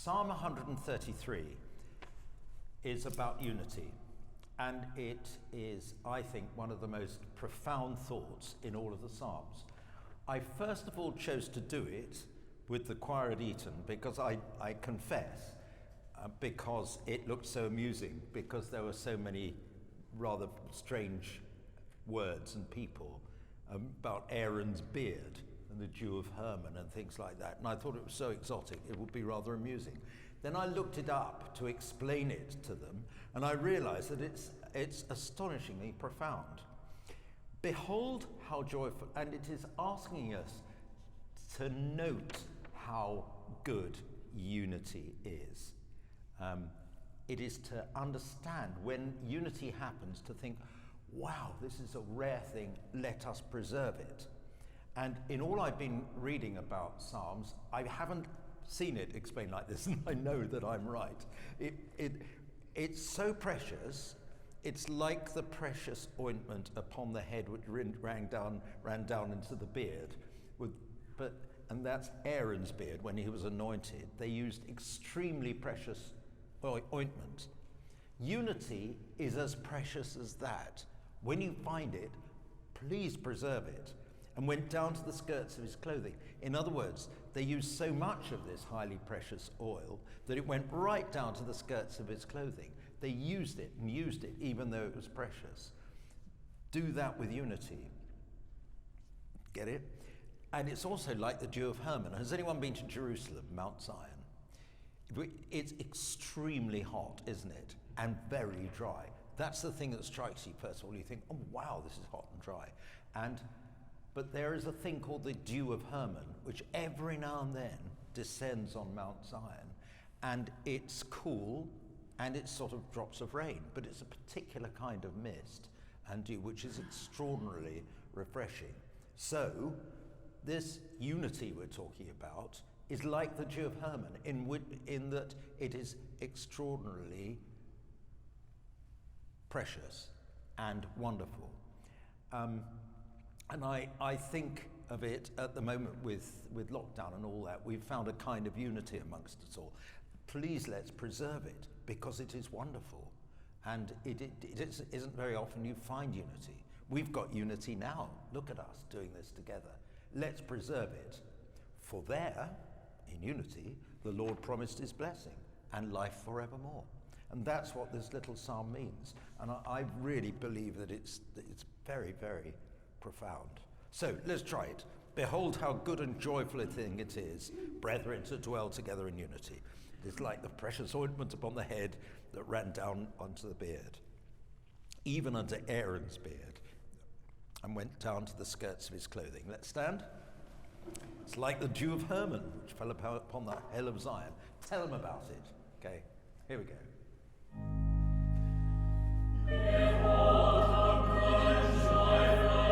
Psalm 133 is about unity, and it is, I think, one of the most profound thoughts in all of the Psalms. I first of all chose to do it with the choir at Eton because I confess, because it looked so amusing, because there were so many rather strange words and people about Aaron's beard and the Dew of Hermon and things like that, and I thought it was so exotic it would be rather amusing. Then I looked it up to explain it to them, and I realized that it's astonishingly profound. Behold how joyful, and it is asking us to note how good unity is. It is to understand when unity happens, to think, wow, this is a rare thing, let us preserve it. And in all I've been reading about Psalms, I haven't seen it explained like this, and I know that I'm right. It's so precious. It's like the precious ointment upon the head which ran down into the beard. And that's Aaron's beard when he was anointed. They used extremely precious ointment. Unity is as precious as that. When you find it, please preserve it. And went down to the skirts of his clothing. In other words, they used so much of this highly precious oil that it went right down to the skirts of his clothing. They used it and used it even though it was precious. Do that with unity. Get it? And it's also like the Dew of Hermon. Has anyone been to Jerusalem, Mount Sion? It's extremely hot, isn't it? And very dry. That's the thing that strikes you first of all. You think, oh wow, this is hot and dry. But there is a thing called the Dew of Hermon, which every now and then descends on Mount Sion. And it's cool, and it's sort of drops of rain, but it's a particular kind of mist and dew, which is extraordinarily refreshing. So, this unity we're talking about is like the Dew of Hermon, in that it is extraordinarily precious and wonderful. And I think of it at the moment with lockdown and all that, we've found a kind of unity amongst us all. Please let's preserve it, because it is wonderful. And it isn't very often you find unity. We've got unity now. Look at us doing this together. Let's preserve it. For there, in unity, the Lord promised his blessing and life forevermore. And that's what this little psalm means. And I really believe that it's very, very profound. So let's try it. Behold how good and joyful a thing it is, brethren, to dwell together in unity. It is like the precious ointment upon the head that ran down onto the beard, even unto Aaron's beard, and went down to the skirts of his clothing. Let's stand. It's like the Dew of Hermon, which fell upon the hill of Zion. Tell them about it. Okay, here we go. Behold how good and joyful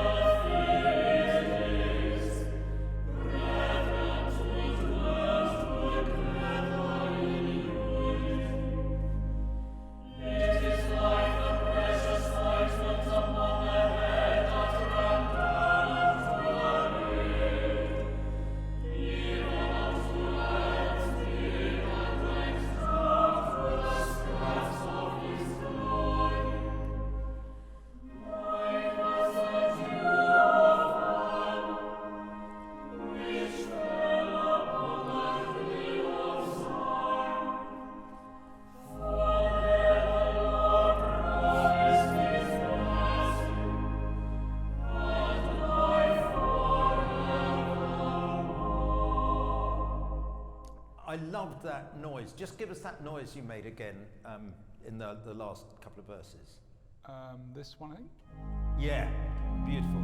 I loved that noise. Just give us that noise you made again in the last couple of verses. This one, I think? Yeah, beautiful.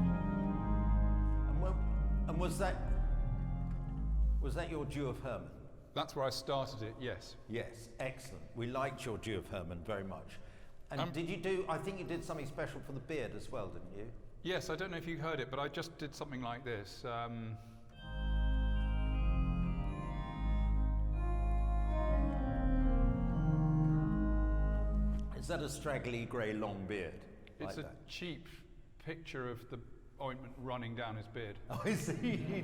And was that your Dew of Hermon? That's where I started it, yes. Yes, excellent. We liked your Dew of Hermon very much. And did you do, I think you did something special for the beard as well, didn't you? Yes, I don't know if you heard it, but I just did something like this. Is that a straggly grey long beard? It's a cheap picture of ointment running down his beard. Oh, I see.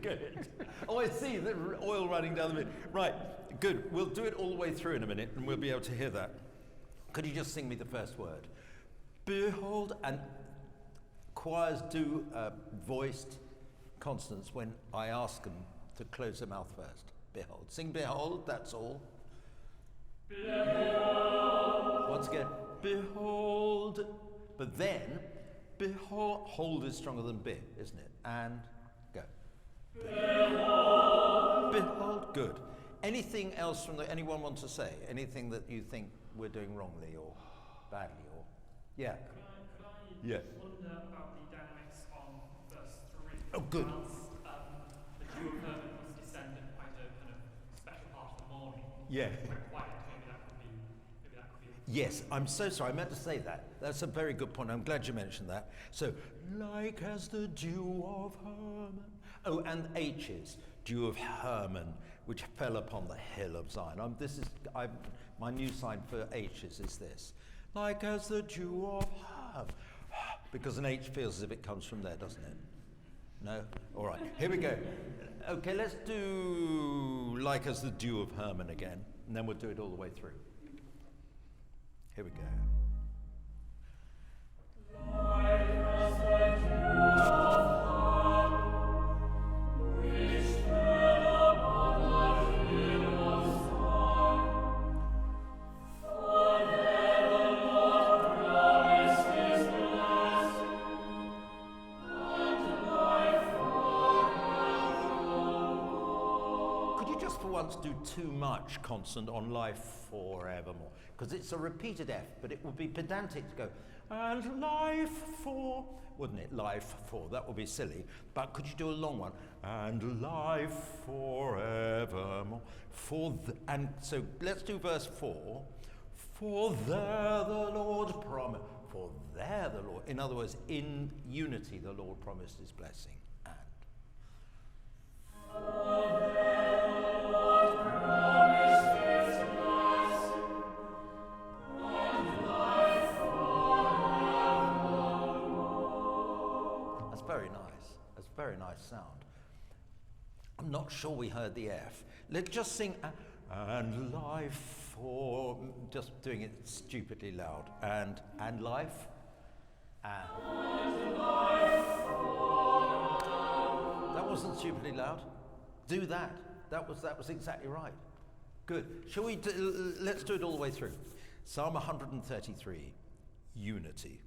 Good. Oh, I see. The oil running down the beard. Right. Good. We'll do it all the way through in a minute, and we'll be able to hear that. Could you just sing me the first word? Behold, and choirs do voiced consonants when I ask them to close their mouth first. Behold. Sing behold, that's all. Behold. Once again, behold. But then, behold, hold is stronger than be, isn't it? And go. Behold. Behold, good. Anything else from anyone want to say? Anything that you think we're doing wrongly or badly or, yeah. Could I Yeah. wonder about the dynamics on verse 3? Oh, good. Whilst, the Jew of Hermon was descended quite a kind of special part of the morning. Yeah. Quite quiet. Maybe that could be. Yes, I'm so sorry, I meant to say that. That's a very good point. I'm glad you mentioned that. So, like as the dew of Hermon. Oh, and H's, dew of Hermon, which fell upon the hill of Zion. My new sign for H's is this. Like as the dew of Hermon. Because an H feels as if it comes from there, doesn't it? No? All right, here we go. Okay, let's do like as the dew of Hermon again, and then we'll do it all the way through. Here we go. Do too much consonant on life forevermore, because it's a repeated F, but it would be pedantic to go and life for, wouldn't it? Life for, that would be silly. But could you do a long one? And life forevermore. And so let's do verse 4. For there the Lord promised. For there the Lord. In other words, in unity the Lord promised His blessing. And. Very nice sound. I'm not sure we heard the F. Let's just sing and life for, just doing it stupidly loud. And life. And life for. That wasn't stupidly loud. Do that. That was exactly right. Good. Shall we let's do it all the way through. Psalm 133, unity.